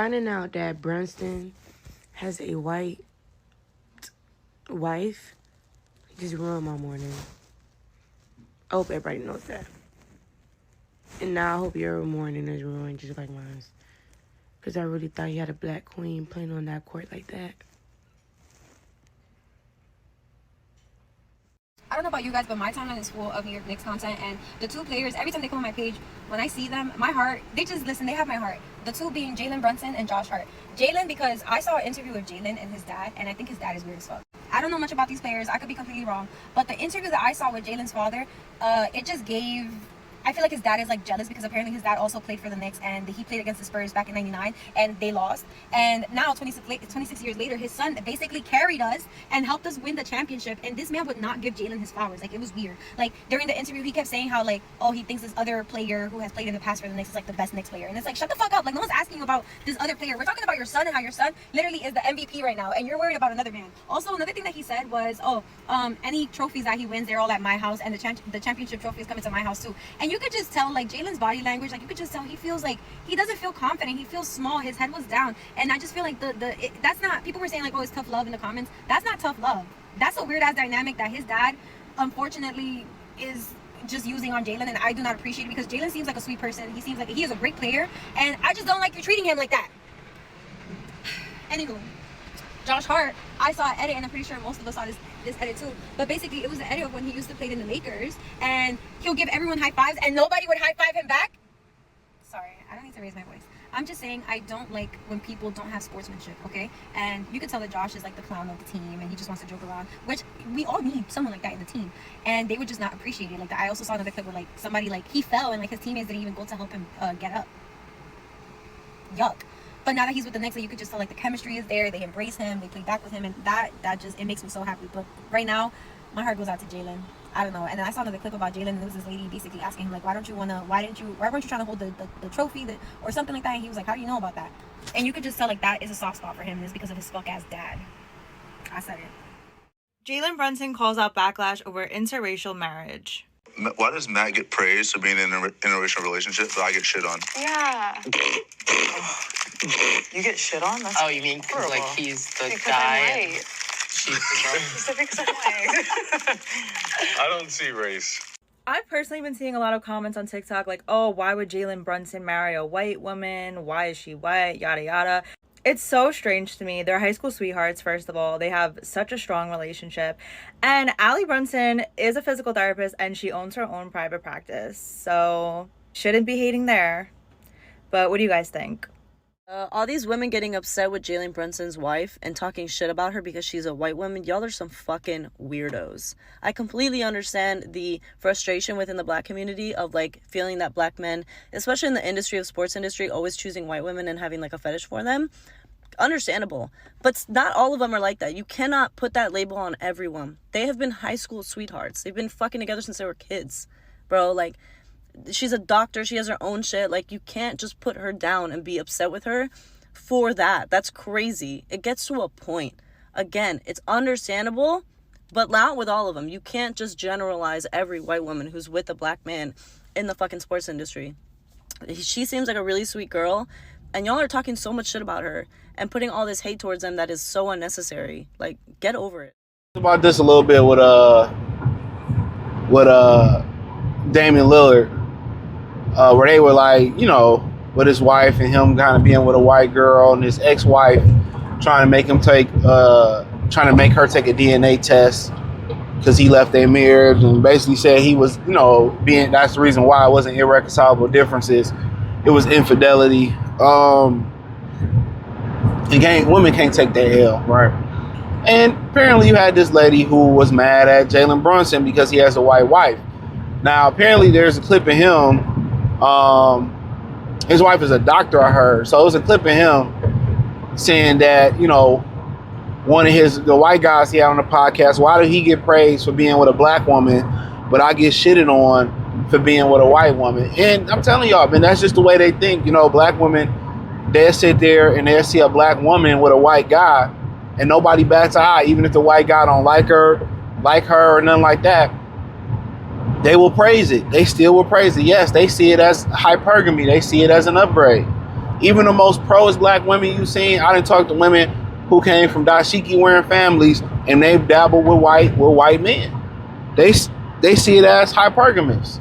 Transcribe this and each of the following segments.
finding out that Brunson has a white wife just ruined my morning. I hope everybody knows that. And now I hope your morning is ruined just like mine. Because I really thought you had a black queen playing on that court like that. I don't know about you guys, but my timeline is full of New York Knicks content, and the two players, every time they come on my page, when I see them, my heart, they have my heart. The two being Jalen Brunson and Josh Hart. Jalen, because I saw an interview with Jalen and his dad, and I think his dad is weird as fuck. I don't know much about these players, I could be completely wrong, but the interview that I saw with Jalen's father, it just gave... I feel like his dad is like jealous because apparently his dad also played for the Knicks and he played against the Spurs back in '99 and they lost. And now 26 years later, his son basically carried us and helped us win the championship. And this man would not give Jalen his flowers. Like, it was weird. Like, during the interview, he kept saying how, like, oh, he thinks this other player who has played in the past for the Knicks is like the best Knicks player. And it's like, shut the fuck up. Like, no one's asking you about this other player. We're talking about your son and how your son literally is the MVP right now. And you're worried about another man. Also, another thing that he said was, any trophies that he wins, they're all at my house. And the championship trophy is coming to my house too. And you could just tell, like, Jalen's body language, like, you could just tell he feels like he doesn't feel confident. He feels small. His head was down. And I just feel like that's not, people were saying like, oh, it's tough love in the comments. That's not tough love. That's a weird ass dynamic that his dad unfortunately is just using on Jalen, and I do not appreciate it because Jalen seems like a sweet person. He seems like he is a great player, and I just don't like you treating him like that. Anywho, Josh Hart, I saw an edit, and I'm pretty sure most of us saw this edit too, but basically it was an edit of when he used to play in the Lakers, and he'll give everyone high fives and nobody would high five him back. Sorry, I don't need to raise my voice. I'm just saying I don't like when people don't have sportsmanship, okay? And you can tell that Josh is like the clown of the team and he just wants to joke around, which we all need someone like that in the team. And they would just not appreciate it. Like, I also saw another clip where like somebody, like, he fell and like his teammates didn't even go to help him get up. Yuck. But now that he's with the Knicks, like, you could just tell like the chemistry is there. They embrace him. They play back with him, and that just, it makes me so happy. But right now, my heart goes out to Jalen. I don't know. And then I saw another clip about Jalen, and there was this lady basically asking him like, why weren't you trying to hold the trophy or something like that? And he was like, how do you know about that? And you could just tell like that is a soft spot for him. It's because of his fuck ass dad. I said it. Jalen Brunson calls out backlash over interracial marriage. Why does Matt get praised for being in an interracial relationship, but I get shit on? Yeah. You get shit on? That's you mean because like he's the because guy I'm white. She's the girl? Is it because I'm white? I don't see race. I've personally been seeing a lot of comments on TikTok like, oh, why would Jalen Brunson marry a white woman? Why is she white? Yada, yada. It's so strange to me. They're high school sweethearts, first of all. They have such a strong relationship. And Allie Brunson is a physical therapist and she owns her own private practice. So shouldn't be hating there. But what do you guys think? All these women getting upset with Jalen Brunson's wife and talking shit about her because she's a white woman, y'all are some fucking weirdos. I completely understand the frustration within the black community of like feeling that black men, especially in the industry of sports industry, always choosing white women and having like a fetish for them. Understandable. But not all of them are like that. You cannot put that label on everyone. They have been high school sweethearts. They've been fucking together since they were kids. Bro, like, she's a doctor, she has her own shit. Like, you can't just put her down and be upset with her for that. That's crazy. It gets to a point. Again, it's understandable, but not with all of them. You can't just generalize every white woman who's with a black man in the fucking sports industry. She seems like a really sweet girl, and y'all are talking so much shit about her and putting all this hate towards them that is so unnecessary. Like, get over it. About this a little bit with Damian Lillard. Where they were like, you know, with his wife and him kind of being with a white girl and his ex-wife trying to make her take a DNA test because he left their marriage and basically said he was, you know, that's the reason why it wasn't irreconcilable differences. It was infidelity. Women can't take that L, right? And apparently you had this lady who was mad at Jalen Brunson because he has a white wife. Now, apparently there's a clip of him. His wife is a doctor, I heard. So it was a clip of him saying that, you know, one of the white guys he had on the podcast, why did he get praised for being with a black woman, but I get shitted on for being with a white woman? And I'm telling y'all, man, that's just the way they think. You know, black women, they'll sit there and they'll see a black woman with a white guy and nobody bats an eye, even if the white guy don't like her or nothing like that. They will praise it. They still will praise it. Yes, they see it as hypergamy. They see it as an upgrade. Even the most pros black women you seen, I done talked to women who came from dashiki wearing families and they've dabbled with white men. They see it as hypergamous.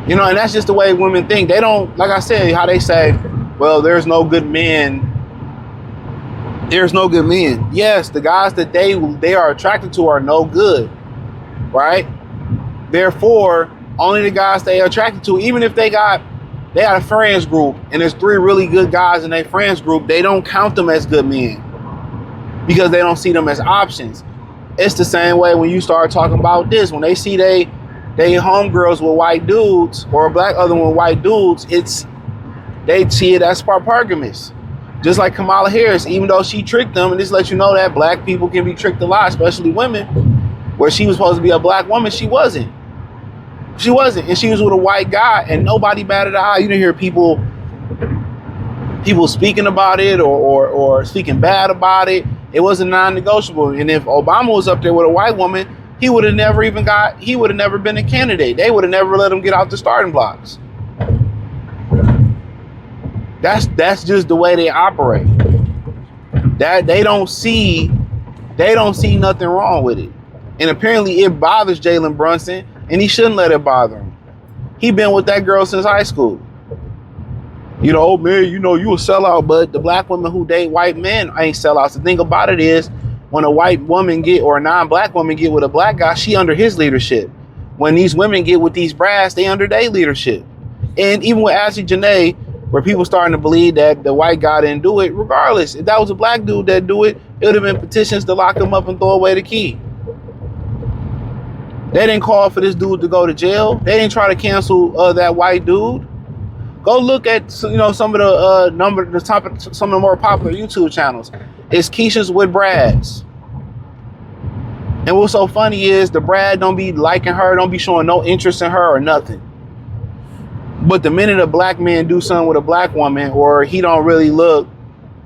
You know, and that's just the way women think. They don't, like I said, how they say, well, there's no good men. There's no good men. Yes, the guys that they are attracted to are no good, right? Therefore, only the guys they are attracted to, even if they got a friends group and there's 3 really good guys in their friends group, they don't count them as good men because they don't see them as options. It's the same way when you start talking about this. When they see they homegirls with white dudes or a black other one with white dudes, they see it as hypergamous. Just like Kamala Harris, even though she tricked them, and this lets you know that black people can be tricked a lot, especially women, where she was supposed to be a black woman, she wasn't. She wasn't, and she was with a white guy, and nobody batted an eye. You didn't hear people speaking about it or speaking bad about it. It wasn't non-negotiable. And if Obama was up there with a white woman, he would have never been a candidate. They would have never let him get out the starting blocks. That's just the way they operate. That they don't see nothing wrong with it. And apparently it bothers Jalen Brunson, and he shouldn't let it bother him. He been with that girl since high school. You know, oh man, you know, you a sellout, but the black women who date white men ain't sellouts. The thing about it is, when a white woman or a non-black woman get with a black guy, she under his leadership. When these women get with these brats, they under their leadership. And even with Ashley Janae, where people starting to believe that the white guy didn't do it, regardless, if that was a black dude that do it, it would have been petitions to lock him up and throw away the key. They didn't call for this dude to go to jail. They didn't try to cancel that white dude. Go look at some of the some of the more popular YouTube channels. It's Keisha's with Brads. And what's so funny is the Brad don't be liking her, don't be showing no interest in her or nothing. But the minute a black man do something with a black woman, or he don't really look,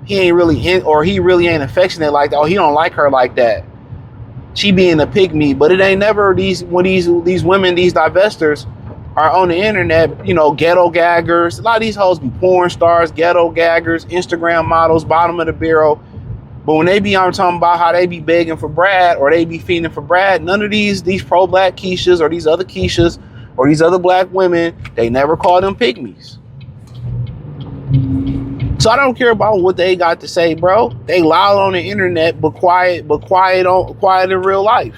he really ain't affectionate like that, or he don't like her like that, she being a pygmy. But it ain't never these women, these divestors are on the internet, you know, ghetto gaggers. A lot of these hoes be porn stars, ghetto gaggers, Instagram models, bottom of the barrel. But when they be on talking about how they be begging for Brad or they be feeding for Brad, none of these pro-black Keishas or these other Keishas or these other black women, they never call them pygmies. So I don't care about what they got to say, bro. They loud on the internet, but quiet in real life.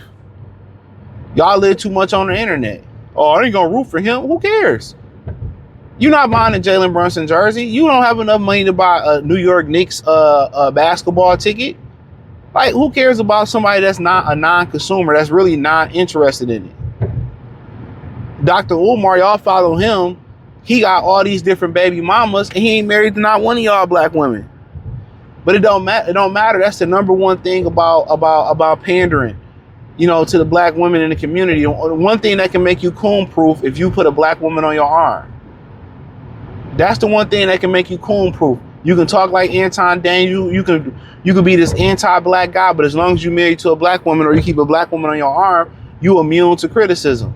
Y'all live too much on the internet. Oh, I ain't gonna root for him. Who cares? You're not buying a Jalen Brunson jersey. You don't have enough money to buy a New York Knicks a basketball ticket. Like, who cares about somebody that's not a non-consumer, that's really not interested in it? Dr. Umar, y'all follow him. He got all these different baby mamas, and he ain't married to not one of y'all black women. But it don't matter. It don't matter. That's the number one thing about pandering, you know, to the black women in the community. One thing that can make you coon-proof if you put a black woman on your arm. That's the one thing that can make you coon-proof. You can talk like Anton Daniel. You could be this anti-black guy, but as long as you're married to a black woman or you keep a black woman on your arm, you immune to criticism.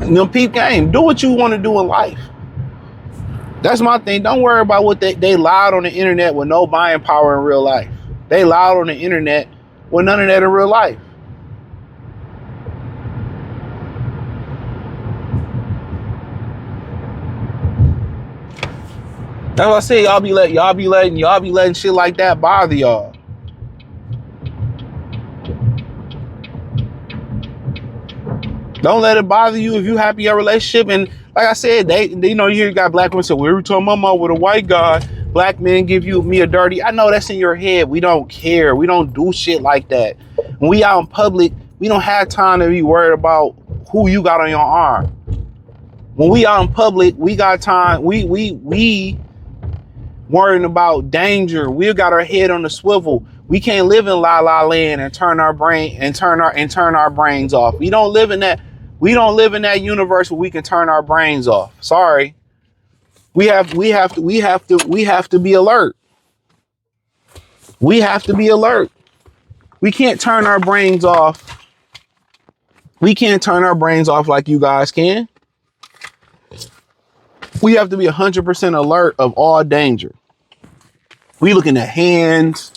You know, peep game. Do what you want to do in life. That's my thing. Don't worry about what they loud on the internet with no buying power in real life. They loud on the internet with none of that in real life. That's what I say. Y'all be letting shit like that bother y'all. Don't let it bother you if you happy in your relationship. And like I said, they you know, you got black women say, well, every time I'm out with a white guy, black men give me a dirty. I know that's in your head. We don't care. We don't do shit like that. When we out in public, we don't have time to be worried about who you got on your arm. When we out in public, we got time. We worrying about danger. We got our head on the swivel. We can't live in la la land and turn our brains off. We don't live in that universe where we can turn our brains off. Sorry. We have to be alert. We have to be alert. We can't turn our brains off. We can't turn our brains off like you guys can. We have to be 100% alert of all danger. We looking at hands.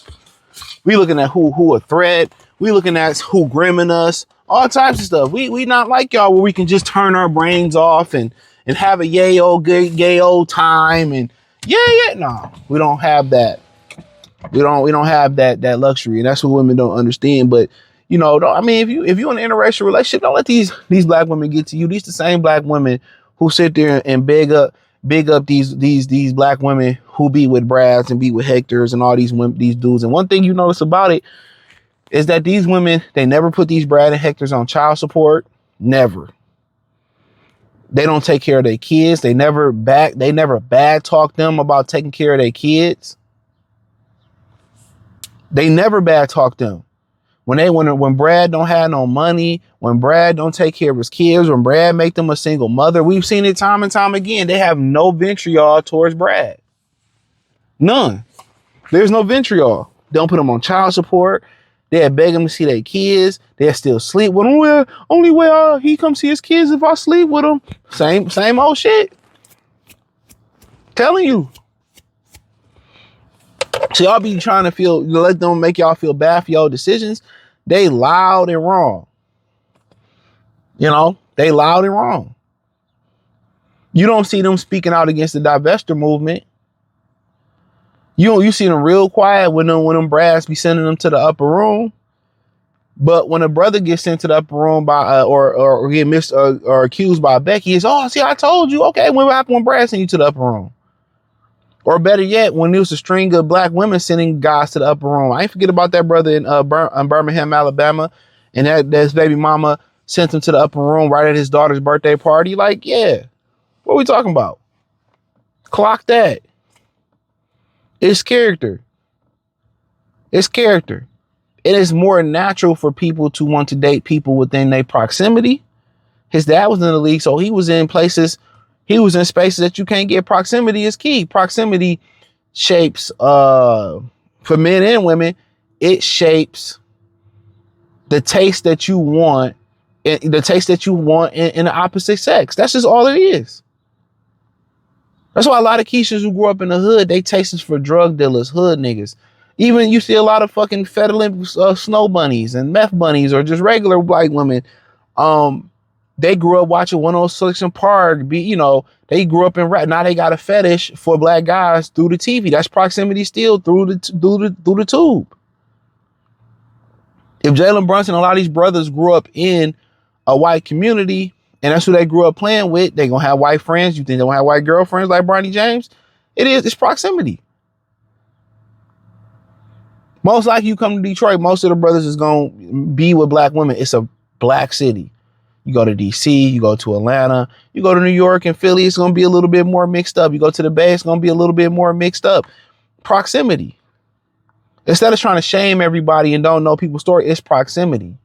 We looking at who a threat. We looking at who grimming us. All types of stuff. We not like y'all where we can just turn our brains off and have a gay old time and yeah. No, we don't have that. We don't have that luxury, and that's what women don't understand. But you know, I mean, if you in an interracial relationship, don't let these black women get to you. These the same black women who sit there and big up these black women who be with Brads and be with Hectors and all these dudes. And one thing you notice about it is that these women, they never put these Brad and Hectors on child support. Never. They don't take care of their kids. They never bad talk them about taking care of their kids. They never bad talk them. When Brad don't have no money, when Brad don't take care of his kids, when Brad make them a single mother, we've seen it time and time again. They have no vitriol towards Brad. None. There's no vitriol. They don't put them on child support. They beg him to see their kids. They still sleep with him. Well, only way he come see his kids if I sleep with him. Same old shit. Telling you. So y'all be trying to let them make y'all feel bad for y'all decisions. They loud and wrong. You know, they loud and wrong. You don't see them speaking out against the divestiture movement. You see them real quiet when them brads be sending them to the upper room. But when a brother gets sent to the upper room by or get missed or accused by Becky, it's see, I told you. Okay, what happened when Brad sent you to the upper room? Or better yet, when there was a string of black women sending guys to the upper room. I ain't forget about that brother in Birmingham, Alabama, and that his baby mama sent him to the upper room right at his daughter's birthday party. Like, yeah, what are we talking about? Clock that. It's character. It's character. It is more natural for people to want to date people within their proximity. His dad was in the league, so he was in spaces that you can't get. Proximity is key. Proximity shapes, for men and women, it shapes the taste that you want, in the opposite sex. That's just all it is. That's why a lot of Keishas who grew up in the hood, they tastes for drug dealers, hood niggas. Even you see a lot of fucking federal snow bunnies and meth bunnies or just regular black women. They grew up watching 106 and Park. They grew up in rap. Now they got a fetish for black guys through the TV. That's proximity still through the tube. If Jalen Brunson, a lot of these brothers grew up in a white community, and that's who they grew up playing with, they gonna have white friends. You think they gonna have white girlfriends like Bronny James? It's proximity. Most likely you come to Detroit, most of the brothers is gonna be with black women. It's a black city. You go to DC, you go to Atlanta, you go to New York and Philly, it's gonna be a little bit more mixed up. You go to the Bay, it's gonna be a little bit more mixed up. Proximity. Instead of trying to shame everybody and don't know people's story, it's proximity.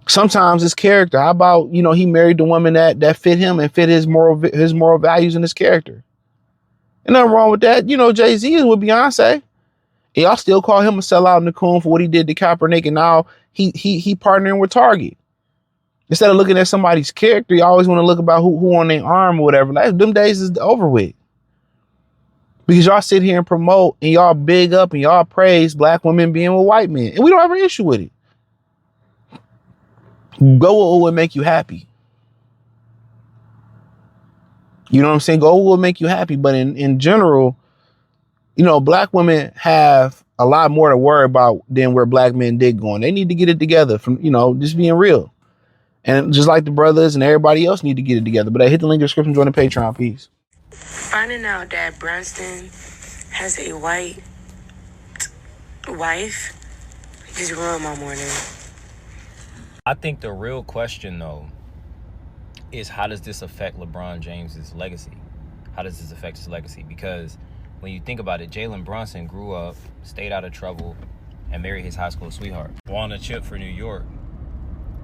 Sometimes it's character. How about, he married the woman that fit him and fit his moral values and his character. Ain't nothing wrong with that. Jay-Z is with Beyonce. Y'all still call him a sellout and a coon for what he did to Kaepernick, and now he partnering with Target. Instead of looking at somebody's character, you always want to look about who on their arm or whatever. Them days is over with. Because y'all sit here and promote and y'all big up and y'all praise black women being with white men. And we don't have an issue with it. Go with what would make you happy. You know what I'm saying? Go with what would make you happy. But in general, black women have a lot more to worry about than where black men did going. They need to get it together from, just being real. And just like the brothers and everybody else need to get it together. But I hit the link in the description, join the Patreon. Peace. Finding out that Brunson has a white wife just ruined my morning. I think the real question, though, is how does this affect LeBron James's legacy? How does this affect his legacy? Because when you think about it, Jalen Brunson grew up, stayed out of trouble, and married his high school sweetheart. Won a chip for New York.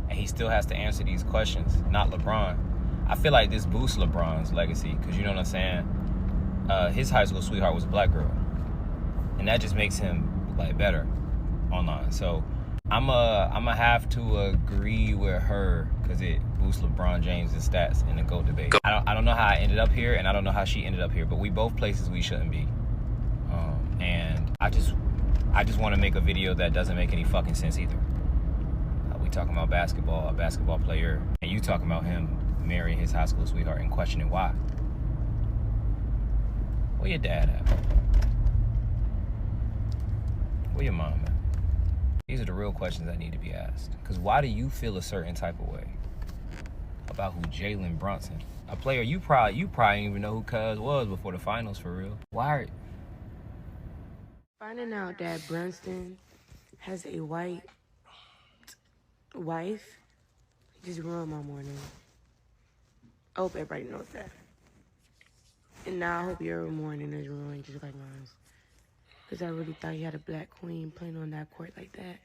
And he still has to answer these questions, not LeBron. I feel like this boosts LeBron's legacy because, you know what I'm saying? His high school sweetheart was a black girl. And that just makes him, better online. So I'ma have to agree with her because it boosts LeBron James' stats in the GOAT debate. I don't know how I ended up here, and I don't know how she ended up here, but we both places we shouldn't be. And I just want to make a video that doesn't make any fucking sense either. We talking about basketball, a basketball player, and you talking about him marrying his high school sweetheart and questioning why. Where your dad at? Where your mom at? These are the real questions that need to be asked. Because why do you feel a certain type of way about who Jalen Brunson, a player you probably didn't even know who Cuz was before the finals, for real? Why? Finding out that Brunson has a white wife just ruined my morning. I hope everybody knows that. And now I hope your morning is ruined just like mine. Because I really thought you had a black queen playing on that court like that.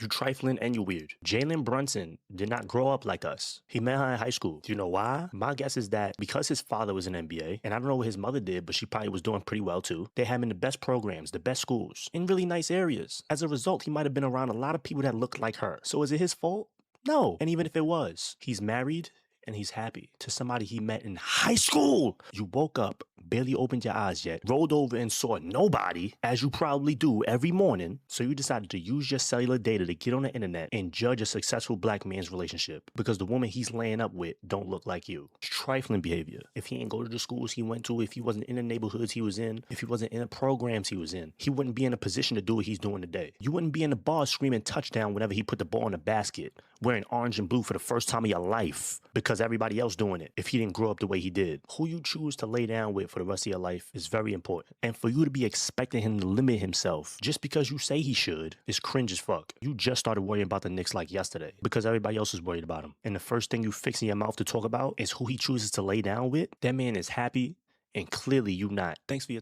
You trifling and you weird. Jalen Brunson did not grow up like us. He met her in high school. Do you know why? My guess is that because his father was in NBA, and I don't know what his mother did, but she probably was doing pretty well too. They had him in the best programs, the best schools, in really nice areas. As a result, he might have been around a lot of people that looked like her. So is it his fault? No. And even if it was, he's married and he's happy to somebody he met in high school. You woke up, barely opened your eyes yet, rolled over and saw nobody, as you probably do every morning. So you decided to use your cellular data to get on the internet and judge a successful black man's relationship because the woman he's laying up with don't look like you. It's trifling behavior. If he ain't go to the schools he went to, if he wasn't in the neighborhoods he was in, if he wasn't in the programs he was in, he wouldn't be in a position to do what he's doing today. You wouldn't be in the bar screaming touchdown whenever he put the ball in the basket, wearing orange and blue for the first time of your life because everybody else doing it if he didn't grow up the way he did. Who you choose to lay down with for the rest of your life is very important. And for you to be expecting him to limit himself just because you say he should is cringe as fuck. You just started worrying about the Knicks like yesterday because everybody else is worried about him. And the first thing you fix in your mouth to talk about is who he chooses to lay down with. That man is happy and clearly you not. Thanks for your